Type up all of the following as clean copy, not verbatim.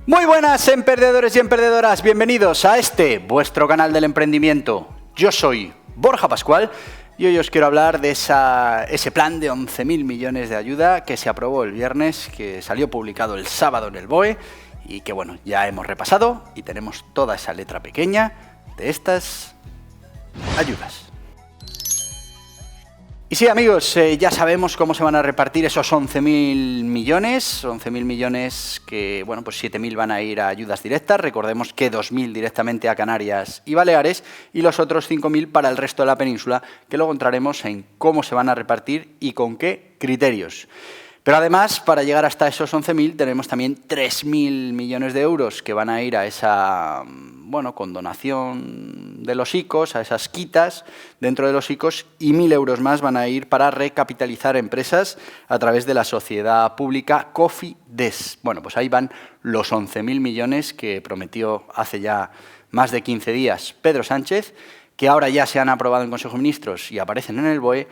Muy buenas, emprendedores y emprendedoras, bienvenidos a este, vuestro canal del emprendimiento. Yo soy Borja Pascual y hoy os quiero hablar de ese plan de 11.000 millones de ayuda que se aprobó el viernes, que salió publicado el sábado en el BOE y que bueno, ya hemos repasado y tenemos toda esa letra pequeña de estas ayudas. Y sí, amigos, ya sabemos cómo se van a repartir esos 11.000 millones. 11.000 millones que, bueno, pues 7.000 van a ir a ayudas directas. Recordemos que 2.000 directamente a Canarias y Baleares y los otros 5.000 para el resto de la península, que luego entraremos en cómo se van a repartir y con qué criterios. Pero además, para llegar hasta esos 11.000 tenemos también 3.000 millones de euros que van a ir a esa, bueno, condonación de los ICOs, a esas quitas dentro de los ICOs, y 1.000 euros más van a ir para recapitalizar empresas a través de la sociedad pública Cofides. Bueno, pues ahí van los 11.000 millones que prometió hace ya más de 15 días Pedro Sánchez, que ahora ya se han aprobado en Consejo de Ministros y aparecen en el BOE,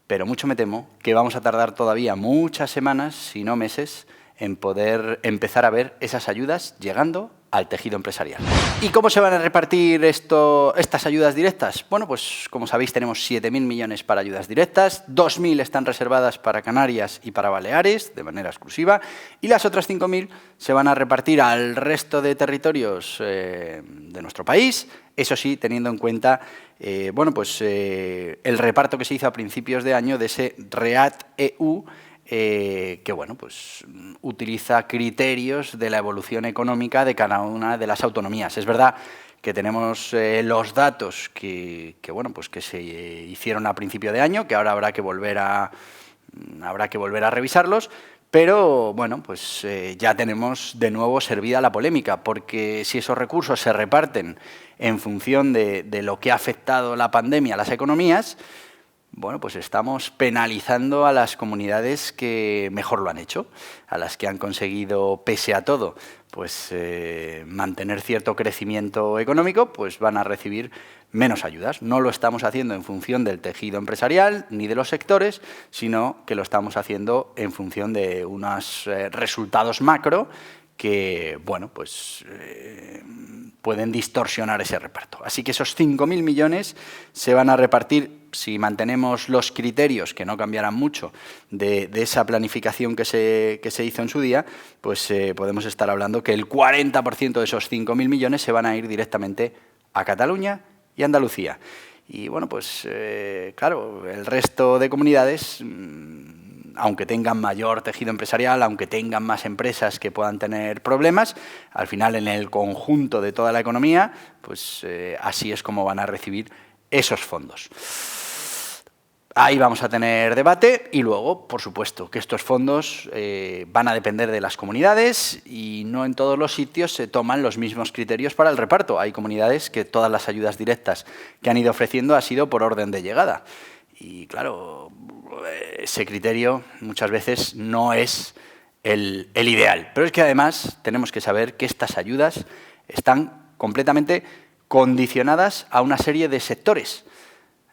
pero mucho me temo que vamos a tardar todavía muchas semanas, si no meses, en poder empezar a ver esas ayudas llegando al tejido empresarial. ¿Y cómo se van a repartir estas ayudas directas? Bueno, pues como sabéis tenemos 7.000 millones para ayudas directas, 2.000 están reservadas para Canarias y para Baleares de manera exclusiva y las otras 5.000 se van a repartir al resto de territorios de nuestro país, eso sí, teniendo en cuenta el reparto que se hizo a principios de año de ese REACT-EU, que bueno, pues utiliza criterios de la evolución económica de cada una de las autonomías. Es verdad que tenemos los datos que se hicieron a principio de año, que ahora habrá que volver a revisarlos, pero bueno, pues ya tenemos de nuevo servida la polémica, porque si esos recursos se reparten en función de lo que ha afectado la pandemia a las economías, bueno, pues estamos penalizando a las comunidades que mejor lo han hecho, a las que han conseguido, pese a todo, pues mantener cierto crecimiento económico, pues van a recibir menos ayudas. No lo estamos haciendo en función del tejido empresarial ni de los sectores, sino que lo estamos haciendo en función de unos resultados macro que, bueno, pues pueden distorsionar ese reparto. Así que esos 5.000 millones se van a repartir, si mantenemos los criterios, que no cambiarán mucho, de esa planificación que se hizo en su día, pues podemos estar hablando que el 40% de esos 5.000 millones se van a ir directamente a Cataluña y Andalucía. Y bueno, pues claro, el resto de comunidades, aunque tengan mayor tejido empresarial, aunque tengan más empresas que puedan tener problemas, al final en el conjunto de toda la economía, pues así es como van a recibir esos fondos. Ahí vamos a tener debate y luego, por supuesto, que estos fondos van a depender de las comunidades y no en todos los sitios se toman los mismos criterios para el reparto. Hay comunidades que todas las ayudas directas que han ido ofreciendo ha sido por orden de llegada. Y claro, ese criterio muchas veces no es el ideal. Pero es que además tenemos que saber que estas ayudas están completamente condicionadas a una serie de sectores.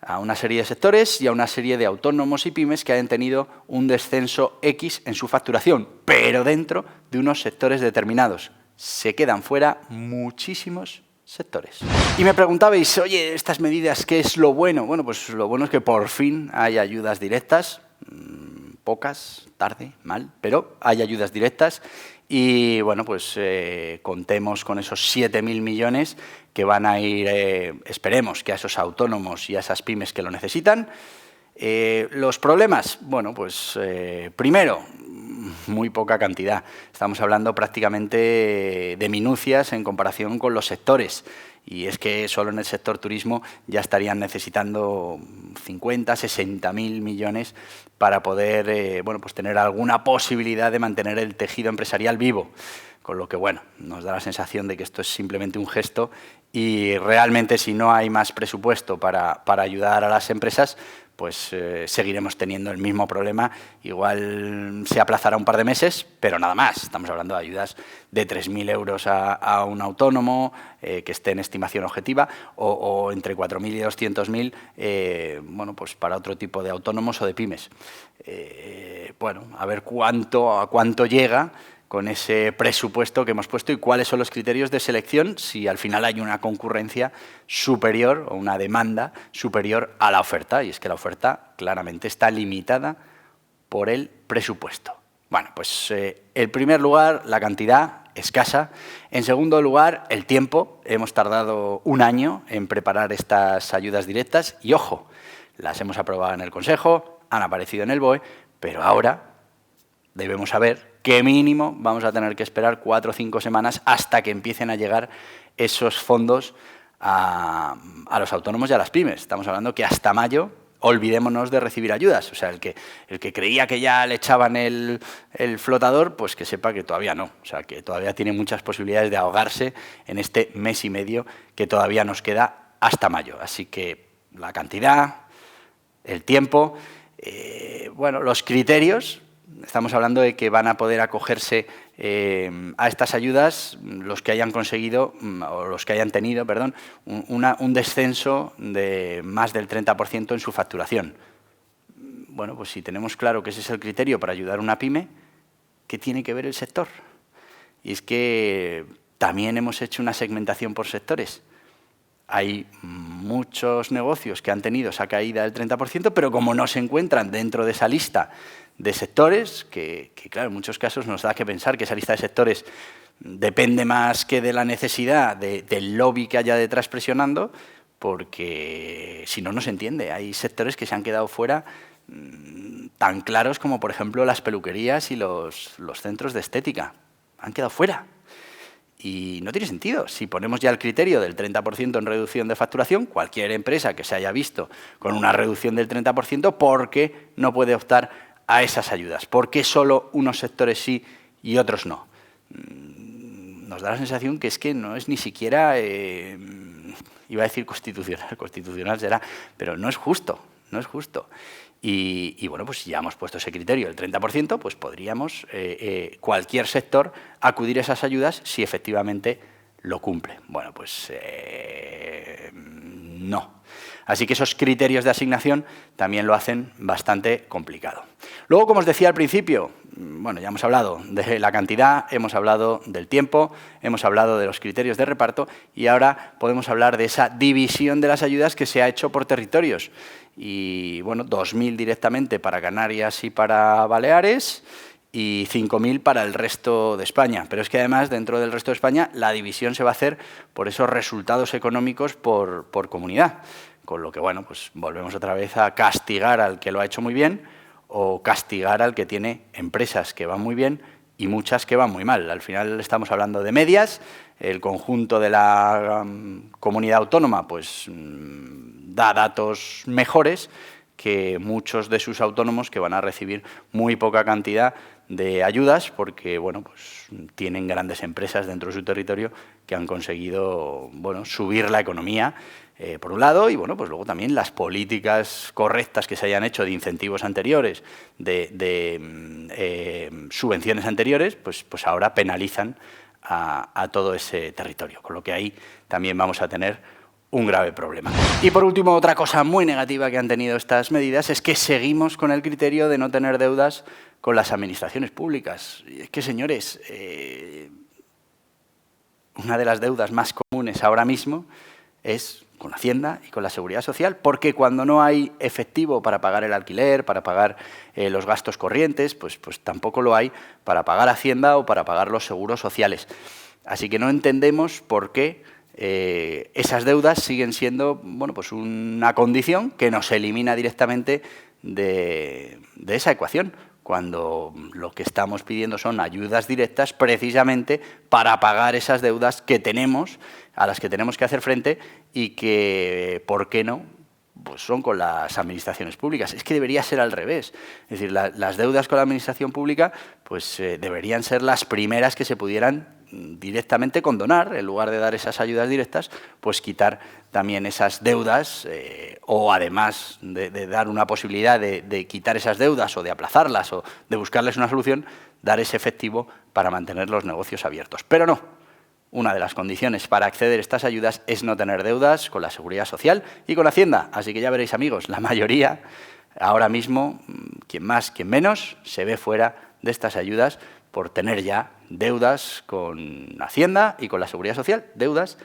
A una serie de sectores y a una serie de autónomos y pymes que hayan tenido un descenso X en su facturación, pero dentro de unos sectores determinados. Se quedan fuera muchísimos sectores. Y me preguntabais, oye, estas medidas, ¿qué es lo bueno? Bueno, pues lo bueno es que por fin hay ayudas directas, pocas, tarde, mal, pero hay ayudas directas y bueno, pues contemos con esos 7.000 millones que van a ir, esperemos que a esos autónomos y a esas pymes que lo necesitan. Los problemas, bueno, pues primero, muy poca cantidad. Estamos hablando prácticamente de minucias en comparación con los sectores. Y es que solo en el sector turismo ya estarían necesitando 50, 60.000 millones para poder pues tener alguna posibilidad de mantener el tejido empresarial vivo. Con lo que, bueno, nos da la sensación de que esto es simplemente un gesto y realmente si no hay más presupuesto para ayudar a las empresas, pues seguiremos teniendo el mismo problema. Igual se aplazará un par de meses, pero nada más. Estamos hablando de ayudas de 3.000 euros a un autónomo que esté en estimación objetiva o entre 4.000 y 200.000 pues para otro tipo de autónomos o de pymes. A ver a cuánto llega con ese presupuesto que hemos puesto y cuáles son los criterios de selección si al final hay una concurrencia superior o una demanda superior a la oferta. Y es que la oferta claramente está limitada por el presupuesto. Bueno, pues en primer lugar, la cantidad escasa. En segundo lugar, el tiempo. Hemos tardado 1 año en preparar estas ayudas directas y, ojo, las hemos aprobado en el Consejo, han aparecido en el BOE, pero ahora debemos saber que mínimo vamos a tener que esperar 4 o 5 semanas hasta que empiecen a llegar esos fondos a los autónomos y a las pymes. Estamos hablando que hasta mayo olvidémonos de recibir ayudas. O sea, el que creía que ya le echaban el flotador, pues que sepa que todavía no. O sea, que todavía tiene muchas posibilidades de ahogarse en este mes y medio que todavía nos queda hasta mayo. Así que la cantidad, el tiempo, bueno, los criterios. Estamos hablando de que van a poder acogerse a estas ayudas los que hayan conseguido, o los que hayan tenido, perdón, un descenso de más del 30% en su facturación. Bueno, pues si tenemos claro que ese es el criterio para ayudar a una pyme, ¿qué tiene que ver el sector? Y es que también hemos hecho una segmentación por sectores. Hay muchos negocios que han tenido esa caída del 30%, pero como no se encuentran dentro de esa lista de sectores, que claro, en muchos casos nos da que pensar que esa lista de sectores depende más que de la necesidad del lobby que haya detrás presionando, porque si no, no se entiende. Hay sectores que se han quedado fuera tan claros como, por ejemplo, las peluquerías y los centros de estética. Han quedado fuera. Y no tiene sentido. Si ponemos ya el criterio del 30% en reducción de facturación, cualquier empresa que se haya visto con una reducción del 30%, ¿por qué no puede optar a esas ayudas? ¿Por qué solo unos sectores sí y otros no? Nos da la sensación que es que no es ni siquiera, iba a decir constitucional será, pero no es justo, no es justo. Y bueno, pues si ya hemos puesto ese criterio, el 30%, pues podríamos, cualquier sector, acudir a esas ayudas si efectivamente lo cumple. Bueno, pues no. Así que esos criterios de asignación también lo hacen bastante complicado. Luego, como os decía al principio, bueno, ya hemos hablado de la cantidad, hemos hablado del tiempo, hemos hablado de los criterios de reparto y ahora podemos hablar de esa división de las ayudas que se ha hecho por territorios. Y bueno, 2.000 directamente para Canarias y para Baleares y 5.000 para el resto de España. Pero es que además, dentro del resto de España, la división se va a hacer por esos resultados económicos por comunidad. Con lo que, bueno, pues volvemos otra vez a castigar al que lo ha hecho muy bien o castigar al que tiene empresas que van muy bien y muchas que van muy mal. Al final estamos hablando de medias, el conjunto de la comunidad autónoma pues da datos mejores que muchos de sus autónomos que van a recibir muy poca cantidad de ayudas porque, bueno, pues tienen grandes empresas dentro de su territorio que han conseguido, bueno, subir la economía, por un lado, y bueno, pues luego también las políticas correctas que se hayan hecho de incentivos anteriores, de subvenciones anteriores, pues ahora penalizan a todo ese territorio, con lo que ahí también vamos a tener un grave problema. Y por último, otra cosa muy negativa que han tenido estas medidas es que seguimos con el criterio de no tener deudas con las administraciones públicas. Y es que, señores, una de las deudas más comunes ahora mismo es con Hacienda y con la Seguridad Social, porque cuando no hay efectivo para pagar el alquiler, para pagar los gastos corrientes, pues tampoco lo hay para pagar Hacienda o para pagar los seguros sociales. Así que no entendemos por qué esas deudas siguen siendo, bueno, pues una condición que nos elimina directamente de esa ecuación, cuando lo que estamos pidiendo son ayudas directas precisamente para pagar esas deudas que tenemos, a las que tenemos que hacer frente y que, ¿por qué no?, pues son con las administraciones públicas. Es que debería ser al revés. Es decir, las deudas con la administración pública pues deberían ser las primeras que se pudieran directamente condonar, en lugar de dar esas ayudas directas, pues quitar también esas deudas o además de dar una posibilidad de quitar esas deudas o de aplazarlas o de buscarles una solución, dar ese efectivo para mantener los negocios abiertos. Pero no. Una de las condiciones para acceder a estas ayudas es no tener deudas con la Seguridad Social y con la Hacienda. Así que ya veréis, amigos, la mayoría, ahora mismo, quien más, quien menos, se ve fuera de estas ayudas por tener ya deudas con Hacienda y con la Seguridad Social, deudas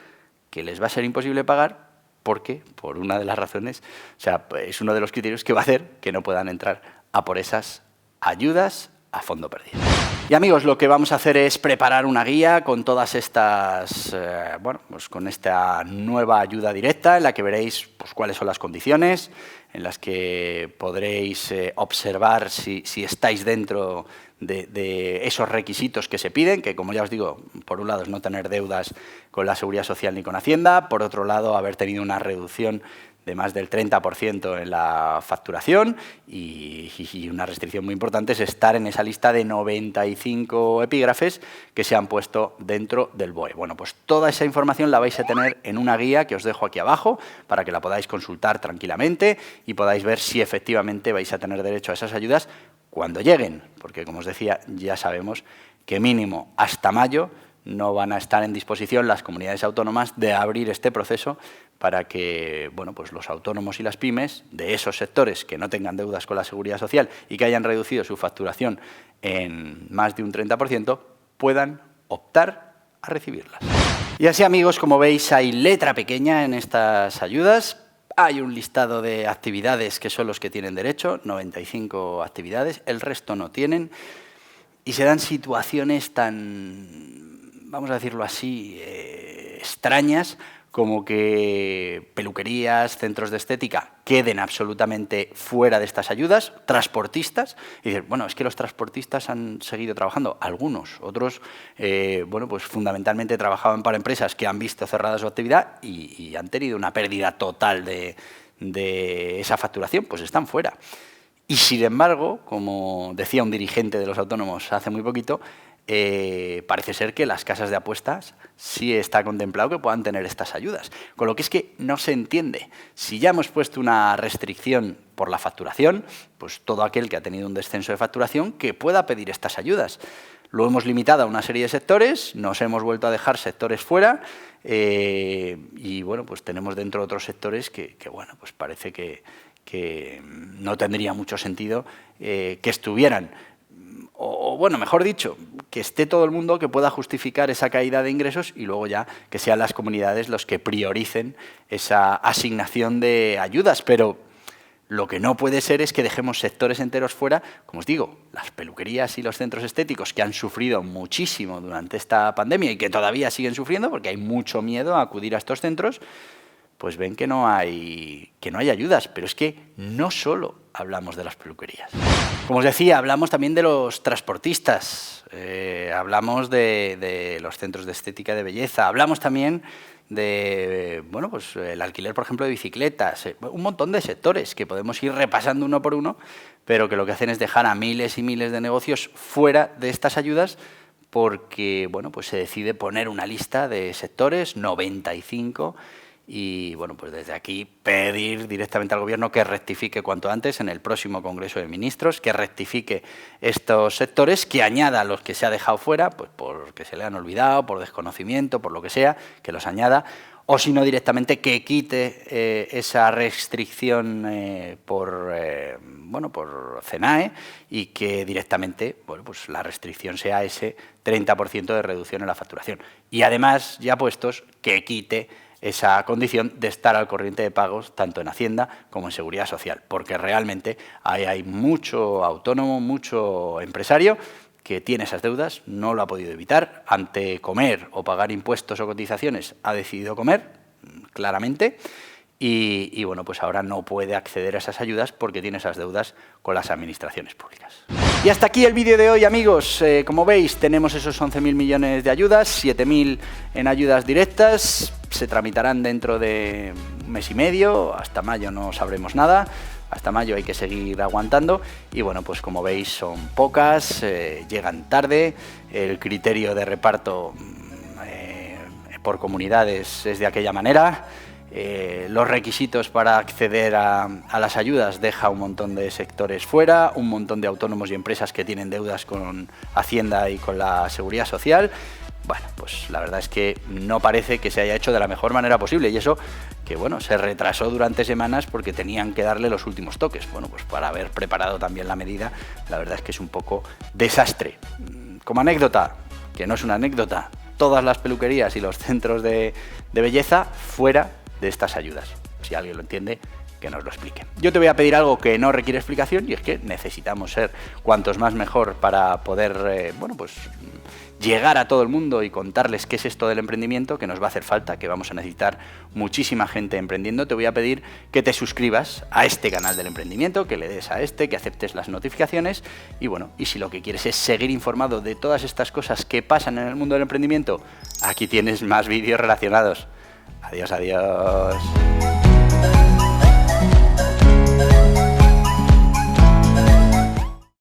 que les va a ser imposible pagar porque, por una de las razones, o sea, es uno de los criterios que va a hacer que no puedan entrar a por esas ayudas a fondo perdido. Y amigos, lo que vamos a hacer es preparar una guía con todas estas, pues con esta nueva ayuda directa en la que veréis pues, cuáles son las condiciones, en las que podréis observar si estáis dentro de esos requisitos que se piden, que como ya os digo, por un lado es no tener deudas con la Seguridad Social ni con Hacienda, por otro lado haber tenido una reducción de más del 30% en la facturación y una restricción muy importante es estar en esa lista de 95 epígrafes que se han puesto dentro del BOE. Bueno, pues toda esa información la vais a tener en una guía que os dejo aquí abajo para que la podáis consultar tranquilamente y podáis ver si efectivamente vais a tener derecho a esas ayudas cuando lleguen, porque como os decía, ya sabemos que mínimo hasta mayo no van a estar en disposición las comunidades autónomas de abrir este proceso para que pues los autónomos y las pymes de esos sectores que no tengan deudas con la Seguridad Social y que hayan reducido su facturación en más de un 30% puedan optar a recibirlas. Y así, amigos, como veis, hay letra pequeña en estas ayudas. Hay un listado de actividades que son los que tienen derecho, 95 actividades, el resto no tienen. Y se dan situaciones tan, vamos a decirlo así, extrañas, como que peluquerías, centros de estética queden absolutamente fuera de estas ayudas, transportistas, y dices, bueno, es que los transportistas han seguido trabajando, algunos, otros, pues fundamentalmente trabajaban para empresas que han visto cerrada su actividad y han tenido una pérdida total de esa facturación, pues están fuera. Y sin embargo, como decía un dirigente de los autónomos hace muy poquito, parece ser que las casas de apuestas sí está contemplado que puedan tener estas ayudas. Con lo que es que no se entiende. Si ya hemos puesto una restricción por la facturación, pues todo aquel que ha tenido un descenso de facturación que pueda pedir estas ayudas. Lo hemos limitado a una serie de sectores, nos hemos vuelto a dejar sectores fuera y bueno, pues tenemos dentro otros sectores que bueno, pues parece que no tendría mucho sentido que estuvieran. O bueno, mejor dicho, que esté todo el mundo que pueda justificar esa caída de ingresos y luego ya que sean las comunidades los que prioricen esa asignación de ayudas. Pero lo que no puede ser es que dejemos sectores enteros fuera, como os digo, las peluquerías y los centros estéticos que han sufrido muchísimo durante esta pandemia y que todavía siguen sufriendo porque hay mucho miedo a acudir a estos centros, pues ven que no hay ayudas. Pero es que no solo hablamos de las peluquerías. Como os decía, hablamos también de los transportistas, hablamos de los centros de estética y de belleza, hablamos también de pues el alquiler, por ejemplo, de bicicletas, un montón de sectores que podemos ir repasando uno por uno, pero que lo que hacen es dejar a miles y miles de negocios fuera de estas ayudas porque pues se decide poner una lista de sectores, 95, y bueno, pues desde aquí pedir directamente al Gobierno que rectifique cuanto antes en el próximo Congreso de Ministros, que rectifique estos sectores, que añada los que se ha dejado fuera, pues porque se le han olvidado, por desconocimiento, por lo que sea, que los añada, o si no directamente que quite esa restricción por CENAE y que directamente pues la restricción sea ese 30% de reducción en la facturación. Y además, ya puestos, que quite esa condición de estar al corriente de pagos tanto en Hacienda como en Seguridad Social, porque realmente hay mucho autónomo, mucho empresario que tiene esas deudas, no lo ha podido evitar, ante comer o pagar impuestos o cotizaciones ha decidido comer, claramente, y bueno, pues ahora no puede acceder a esas ayudas porque tiene esas deudas con las administraciones públicas. Y hasta aquí el vídeo de hoy, amigos. Como veis, tenemos esos 11.000 millones de ayudas, 7.000 en ayudas directas, se tramitarán dentro de un mes y medio, hasta mayo no sabremos nada, hasta mayo hay que seguir aguantando y bueno, pues como veis son pocas, llegan tarde, el criterio de reparto por comunidades es de aquella manera. Los requisitos para acceder a las ayudas deja un montón de sectores fuera, un montón de autónomos y empresas que tienen deudas con Hacienda y con la Seguridad Social. Bueno, pues la verdad es que no parece que se haya hecho de la mejor manera posible y eso que bueno, se retrasó durante semanas porque tenían que darle los últimos toques. Bueno, pues para haber preparado también la medida, la verdad es que es un poco desastre. como anécdota, que no es una anécdota, todas las peluquerías y los centros de belleza fuera de estas ayudas. Si alguien lo entiende, que nos lo explique. Yo te voy a pedir algo que no requiere explicación, y es que necesitamos ser cuantos más mejor para poder, llegar a todo el mundo y contarles qué es esto del emprendimiento, que nos va a hacer falta, que vamos a necesitar muchísima gente emprendiendo. Te voy a pedir que te suscribas a este canal del emprendimiento, que le des a que aceptes las notificaciones y si lo que quieres es seguir informado de todas estas cosas que pasan en el mundo del emprendimiento, aquí tienes más vídeos relacionados. Adiós, adiós.